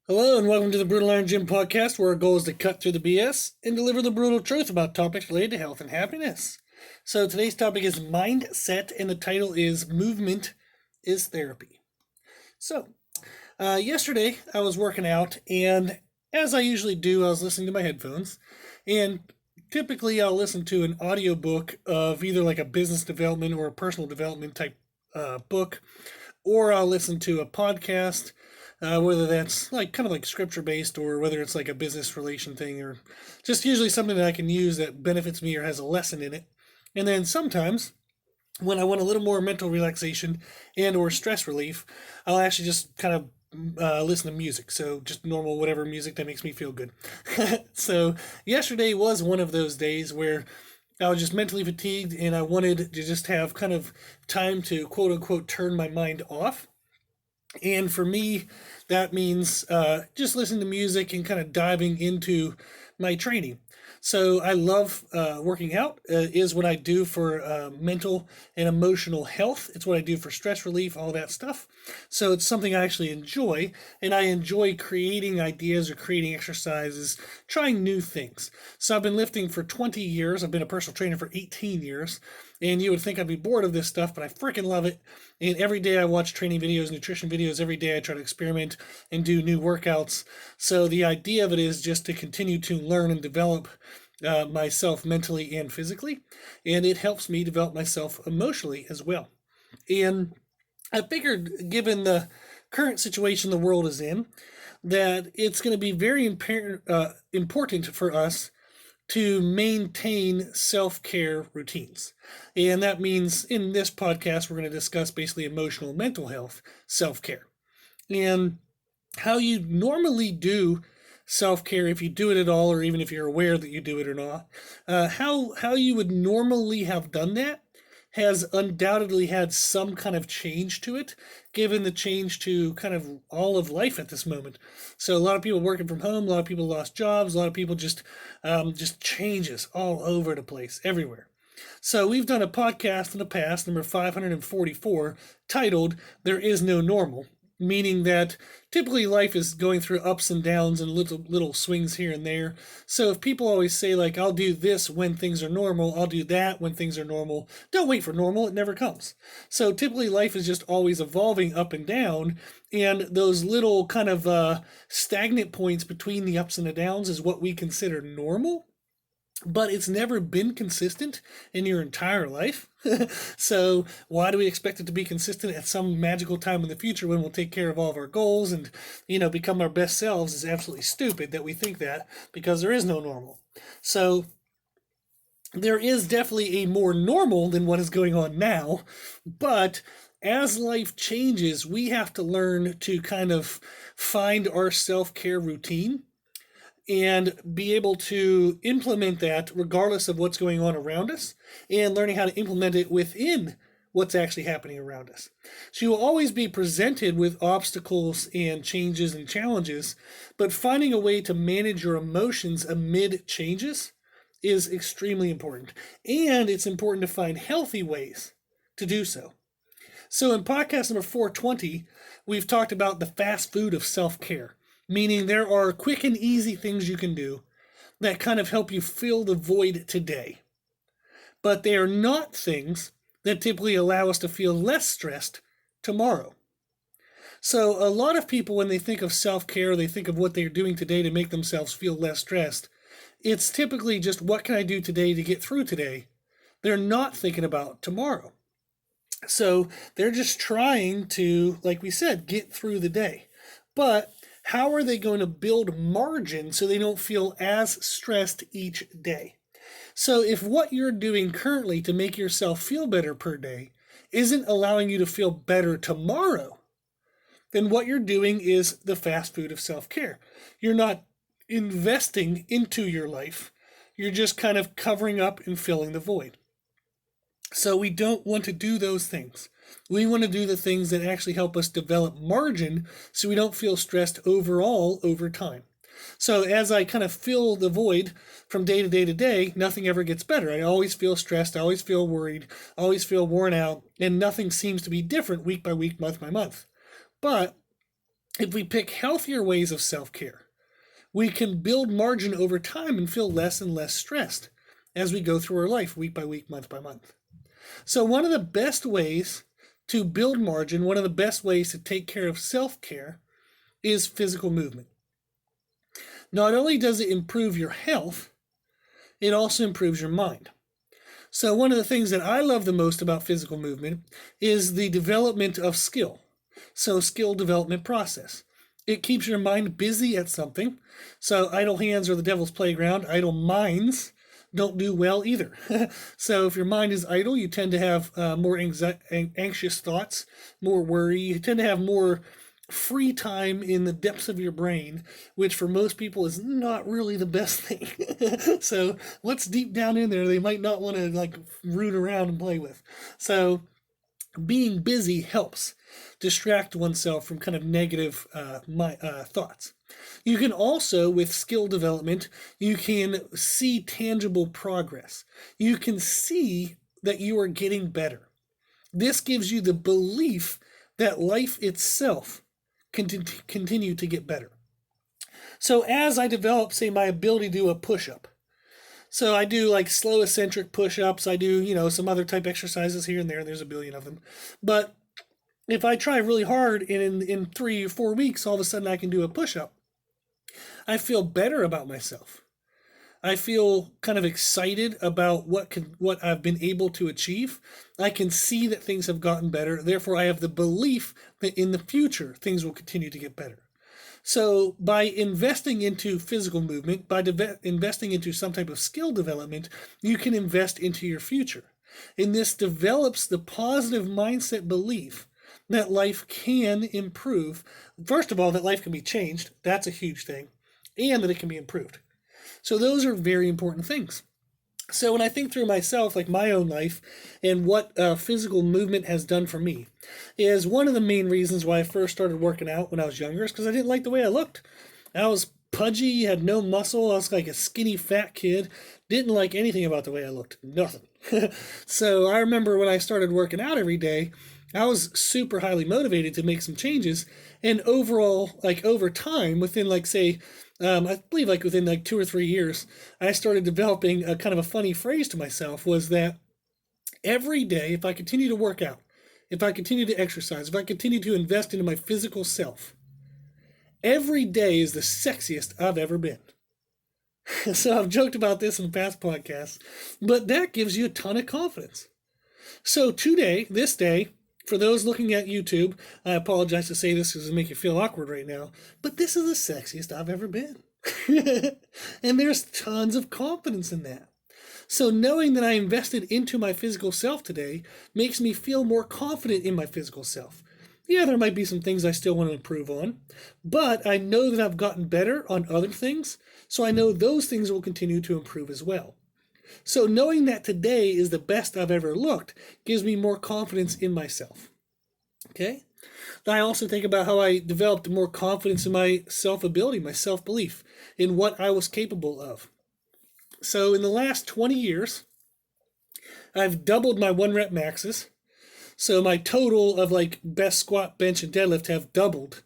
Hello and welcome to the Brutal Iron Gym podcast, where our goal is to cut through the BS and deliver the brutal truth about topics related to health and happiness. So today's topic is mindset, and the title is Movement is Therapy. So, yesterday I was working out, and as I usually do, I was listening to my headphones, and typically I'll listen to an audiobook of either like a business development or a personal development type book, or I'll listen to a podcast, whether that's like kind of like scripture based or whether it's like a business relation thing or just usually something that I can use that benefits me or has a lesson in it. And then sometimes when I want a little more mental relaxation and or stress relief, I'll actually just kind of listen to music. So just normal whatever music that makes me feel good. So yesterday was one of those days where I was just mentally fatigued and I wanted to just have kind of time to quote unquote turn my mind off. And for me, that means just listening to music and kind of diving into my training. So I love working out. Is what I do for mental and emotional health. It's what I do for stress relief, all that stuff. So it's something I actually enjoy, and I enjoy creating ideas or creating exercises, trying new things. So I've been lifting for 20 years. I've been a personal trainer for 18 years. And you would think I'd be bored of this stuff, but I freaking love it. And every day I watch training videos, nutrition videos. Every day I try to experiment and do new workouts. So the idea of it is just to continue to learn and develop myself mentally and physically. And it helps me develop myself emotionally as well. And I figured, given the current situation the world is in, that it's going to be very important for us to maintain self-care routines. And that means in this podcast, we're going to discuss basically emotional and mental health self-care and how you normally do self-care, if you do it at all, or even if you're aware that you do it or not. How you would normally have done that has undoubtedly had some kind of change to it, given the change to kind of all of life at this moment. So a lot of people working from home, a lot of people lost jobs, a lot of people just changes all over the place, everywhere. So we've done a podcast in the past, number 544, titled "There Is No Normal," meaning that typically life is going through ups and downs and little swings here and there. So if people always say like, I'll do this when things are normal, I'll do that when things are normal, don't wait for normal, it never comes. So typically life is just always evolving up and down, and those little kind of stagnant points between the ups and the downs is what we consider normal, but it's never been consistent in your entire life. So why do we expect it to be consistent at some magical time in the future when we'll take care of all of our goals and, become our best selves? Is absolutely stupid that we think that, because there is no normal. So there is definitely a more normal than what is going on now, but as life changes, we have to learn to kind of find our self-care routine and be able to implement that regardless of what's going on around us, and learning how to implement it within what's actually happening around us. So you will always be presented with obstacles and changes and challenges, but finding a way to manage your emotions amid changes is extremely important. And it's important to find healthy ways to do so. So in podcast number 420, we've talked about the fast food of self-care, meaning there are quick and easy things you can do that kind of help you fill the void today. But they are not things that typically allow us to feel less stressed tomorrow. So a lot of people, when they think of self-care, they think of what they're doing today to make themselves feel less stressed. It's typically just, what can I do today to get through today? They're not thinking about tomorrow. So they're just trying to, like we said, get through the day. But how are they going to build margin so they don't feel as stressed each day? So if what you're doing currently to make yourself feel better per day isn't allowing you to feel better tomorrow, then what you're doing is the fast food of self-care. You're not investing into your life. You're just kind of covering up and filling the void. So we don't want to do those things. We want to do the things that actually help us develop margin so we don't feel stressed overall over time. So as I kind of fill the void from day to day to day, nothing ever gets better. I always feel stressed, I always feel worried, I always feel worn out, and nothing seems to be different week by week, month by month. But if we pick healthier ways of self-care, we can build margin over time and feel less and less stressed as we go through our life week by week, month by month. So one of the best ways to build margin, one of the best ways to take care of self-care is physical movement. Not only does it improve your health, it also improves your mind. So one of the things that I love the most about physical movement is the development of skill. So skill development process. It keeps your mind busy at something. So idle hands are the devil's playground. Idle minds don't do well either. So if your mind is idle, you tend to have more anxious thoughts, more worry. You tend to have more free time in the depths of your brain, which for most people is not really the best thing. So what's deep down in there, they might not want to like root around and play with. So being busy helps distract oneself from kind of negative thoughts. You can also, with skill development, you can see tangible progress. You can see that you are getting better. This gives you the belief that life itself can continue to get better. So as I develop, say, my ability to do a push-up, so I do like slow eccentric push-ups, I do, some other type exercises here and there, there's a billion of them. But if I try really hard and in 3 or 4 weeks, all of a sudden I can do a push-up, I feel better about myself. I feel kind of excited about what I've been able to achieve. I can see that things have gotten better. Therefore, I have the belief that in the future, things will continue to get better. So by investing into physical movement, by investing into some type of skill development, you can invest into your future. And this develops the positive mindset belief that life can improve. First of all, that life can be changed. That's a huge thing. And that it can be improved. So those are very important things. So when I think through myself, like my own life, and what physical movement has done for me, is one of the main reasons why I first started working out when I was younger is because I didn't like the way I looked. I was pudgy, had no muscle, I was like a skinny fat kid, didn't like anything about the way I looked, nothing. So I remember when I started working out every day, I was super highly motivated to make some changes, and overall, like over time, within like say, I believe like within like 2 or 3 years, I started developing a kind of a funny phrase to myself was that every day, if I continue to work out, if I continue to exercise, if I continue to invest into my physical self, every day is the sexiest I've ever been. So I've joked about this in past podcasts, but that gives you a ton of confidence. So this day, for those looking at YouTube, I apologize to say this because it make you feel awkward right now, but this is the sexiest I've ever been. And there's tons of confidence in that. So knowing that I invested into my physical self today makes me feel more confident in my physical self. Yeah, there might be some things I still want to improve on, but I know that I've gotten better on other things, so I know those things will continue to improve as well. So knowing that today is the best I've ever looked gives me more confidence in myself. Okay? I also think about how I developed more confidence in my self-ability, my self-belief, in what I was capable of. So in the last 20 years, I've doubled my 1-rep maxes. So my total of like best squat, bench, and deadlift have doubled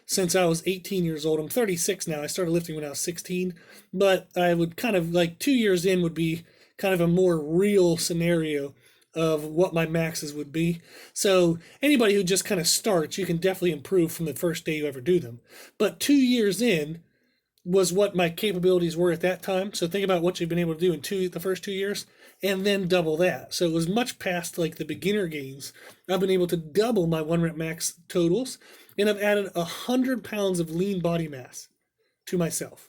since I was 18 years old. I'm 36 now. I started lifting when I was 16. But I would kind of like 2 years in would be kind of a more real scenario of what my maxes would be. So anybody who just kind of starts, you can definitely improve from the first day you ever do them. But 2 years in was what my capabilities were at that time. So think about what you've been able to do in the first 2 years, and then double that. So it was much past like the beginner gains. I've been able to double my 1-rep max totals, and I've added 100 pounds of lean body mass to myself.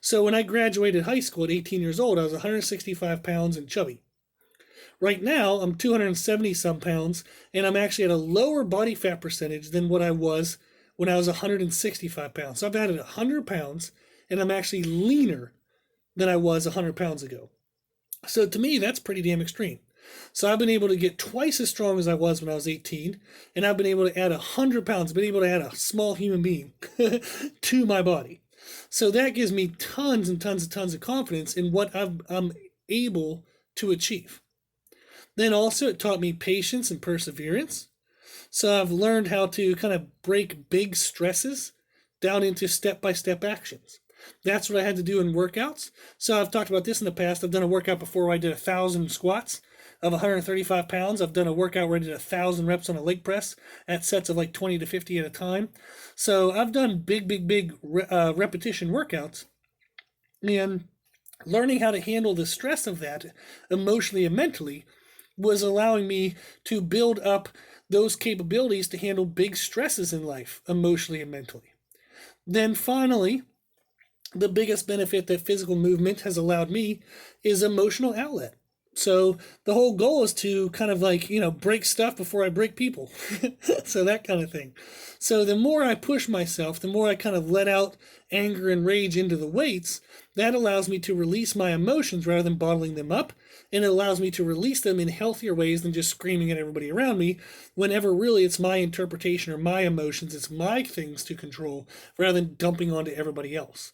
So when I graduated high school at 18 years old, I was 165 pounds and chubby. Right now, I'm 270 some pounds, and I'm actually at a lower body fat percentage than what I was when I was 165 pounds. So I've added 100 pounds, and I'm actually leaner than I was 100 pounds ago. So to me, that's pretty damn extreme. So I've been able to get twice as strong as I was when I was 18, and I've been able to add 100 pounds, been able to add a small human being to my body. So that gives me tons and tons of confidence in what I'm able to achieve. Then also it taught me patience and perseverance. So I've learned how to kind of break big stresses down into step-by-step actions. That's what I had to do in workouts. So I've talked about this in the past. I've done a workout before where I did 1,000 squats of 135 pounds. I've done a workout where I did 1,000 reps on a leg press at sets of like 20 to 50 at a time. So I've done big repetition workouts, and learning how to handle the stress of that emotionally and mentally was allowing me to build up those capabilities to handle big stresses in life emotionally and mentally. Then finally, the biggest benefit that physical movement has allowed me is emotional outlet. So the whole goal is to kind of like, break stuff before I break people. So that kind of thing. So the more I push myself, the more I kind of let out anger and rage into the weights, that allows me to release my emotions rather than bottling them up. And it allows me to release them in healthier ways than just screaming at everybody around me, whenever really it's my interpretation or my emotions, it's my things to control rather than dumping onto everybody else.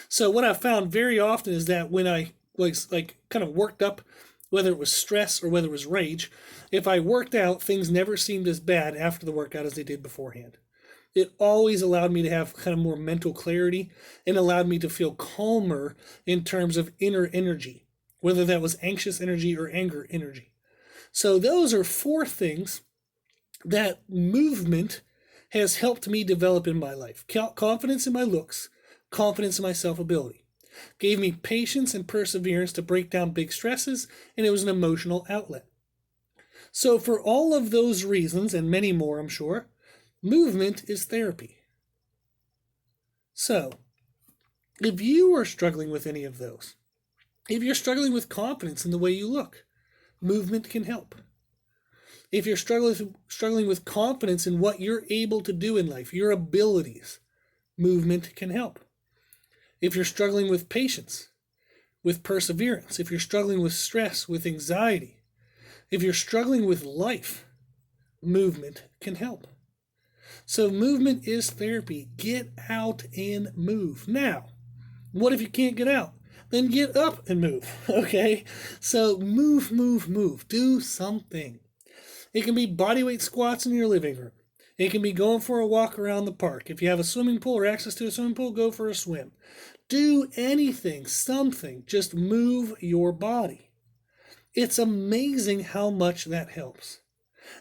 So what I've found very often is that when I was like kind of worked up, whether it was stress or whether it was rage, if I worked out, things never seemed as bad after the workout as they did beforehand. It always allowed me to have kind of more mental clarity and allowed me to feel calmer in terms of inner energy, whether that was anxious energy or anger energy. So those are 4 things that movement has helped me develop in my life. Confidence in my looks, confidence in my self-ability. Gave me patience and perseverance to break down big stresses, and it was an emotional outlet. So for all of those reasons, and many more I'm sure, movement is therapy. So, if you are struggling with any of those, if you're struggling with confidence in the way you look, movement can help. If you're struggling with confidence in what you're able to do in life, your abilities, movement can help. If you're struggling with patience, with perseverance, if you're struggling with stress, with anxiety, if you're struggling with life, movement can help. So movement is therapy. Get out and move. Now, what if you can't get out? Then get up and move, okay? So move. Do something. It can be bodyweight squats in your living room. It can be going for a walk around the park. If you have a swimming pool or access to a swimming pool, go for a swim. Do anything, something. Just move your body. It's amazing how much that helps,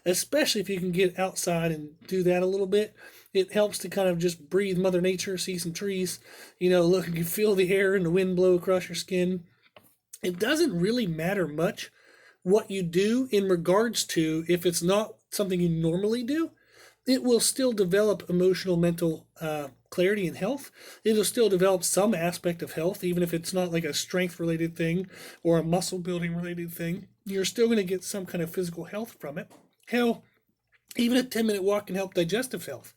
especially if you can get outside and do that a little bit. It helps to kind of just breathe Mother Nature, see some trees, look, you feel the air and the wind blow across your skin. It doesn't really matter much what you do in regards to if it's not something you normally do. It will still develop emotional, mental clarity and health. It'll still develop some aspect of health, even if it's not like a strength-related thing or a muscle-building related thing. You're still going to get some kind of physical health from it. Hell, even a 10-minute walk can help digestive health.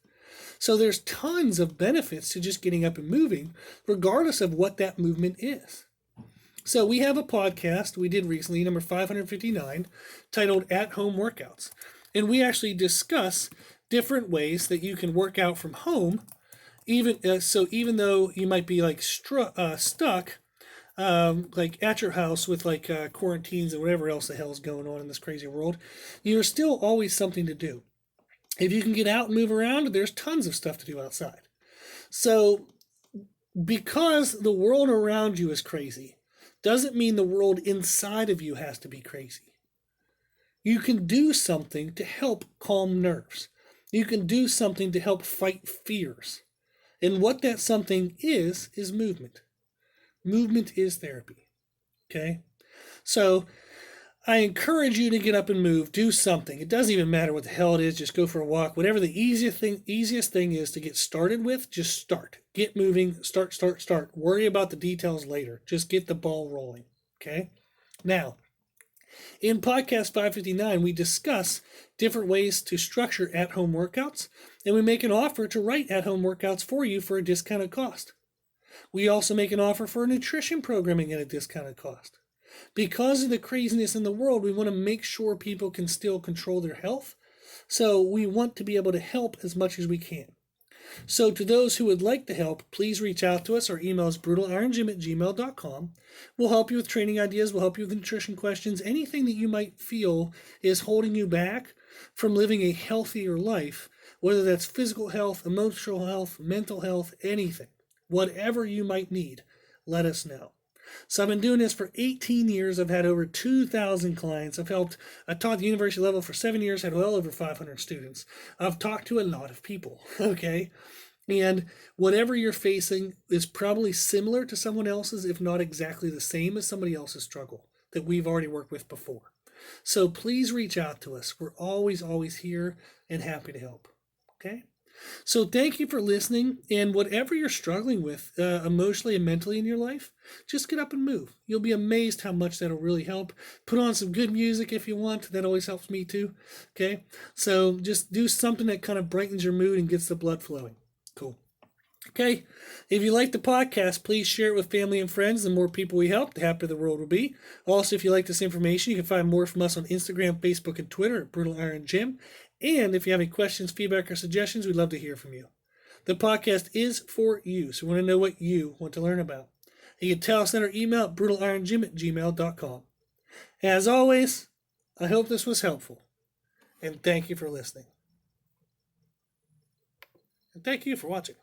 So there's tons of benefits to just getting up and moving, regardless of what that movement is. So we have a podcast we did recently, number 559, titled At Home Workouts. And we actually discuss different ways that you can work out from home, even though you might be like stuck like at your house with like quarantines and whatever else the hell is going on in this crazy world, you're still always something to do. If you can get out and move around, there's tons of stuff to do outside. So because the world around you is crazy doesn't mean the world inside of you has to be crazy. You can do something to help calm nerves. You can do something to help fight fears. And what that something is movement. Movement is therapy. Okay? So I encourage you to get up and move. Do something. It doesn't even matter what the hell it is. Just go for a walk. Whatever the easiest thing is to get started with, just start. Get moving. Start. Worry about the details later. Just get the ball rolling. Okay? Now, in podcast 559, we discuss different ways to structure at-home workouts, and we make an offer to write at-home workouts for you for a discounted cost. We also make an offer for nutrition programming at a discounted cost. Because of the craziness in the world, we want to make sure people can still control their health, so we want to be able to help as much as we can. So to those who would like the help, please reach out to us. Our email is brutalironGym@gmail.com. We'll help you with training ideas. We'll help you with nutrition questions. Anything that you might feel is holding you back from living a healthier life, whether that's physical health, emotional health, mental health, anything. Whatever you might need, let us know. So I've been doing this for 18 years. I've had over 2,000 clients. I taught at the university level for 7 years, had well over 500 students. I've talked to a lot of people, okay? And whatever you're facing is probably similar to someone else's, if not exactly the same as somebody else's struggle that we've already worked with before. So please reach out to us. We're always here and happy to help. Okay? So thank you for listening. And whatever you're struggling with emotionally and mentally in your life, just get up and move. You'll be amazed how much that'll really help. Put on some good music if you want. That always helps me too. Okay? So just do something that kind of brightens your mood and gets the blood flowing. Cool. Okay, if you like the podcast, please share it with family and friends. The more people we help, the happier the world will be. Also, if you like this information, you can find more from us on Instagram, Facebook, and Twitter at Brutal Iron Gym. And if you have any questions, feedback, or suggestions, we'd love to hear from you. The podcast is for you, so we want to know what you want to learn about. You can tell us in our email at brutalirongym@gmail.com. As always, I hope this was helpful, and thank you for listening. And thank you for watching.